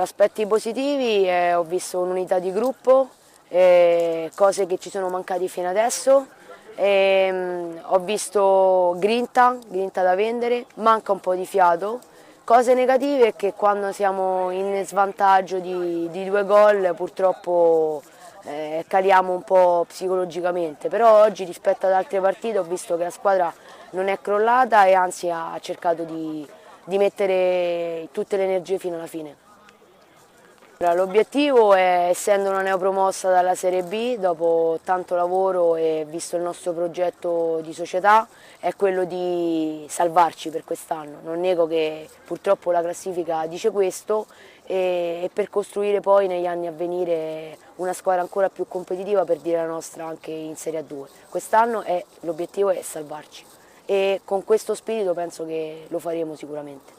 Aspetti positivi, ho visto un'unità di gruppo, cose che ci sono mancate fino adesso, ho visto grinta da vendere, manca un po' di fiato. Cose negative è che quando siamo in svantaggio di 2 gol purtroppo caliamo un po' psicologicamente, però oggi rispetto ad altre partite ho visto che la squadra non è crollata e anzi ha cercato di mettere tutte le energie fino alla fine. L'obiettivo è, essendo una neopromossa dalla Serie B, dopo tanto lavoro e visto il nostro progetto di società, è quello di salvarci per quest'anno. Non nego che purtroppo la classifica dice questo e per costruire poi negli anni a venire una squadra ancora più competitiva per dire la nostra anche in Serie A2. Quest'anno l'obiettivo è salvarci e con questo spirito penso che lo faremo sicuramente.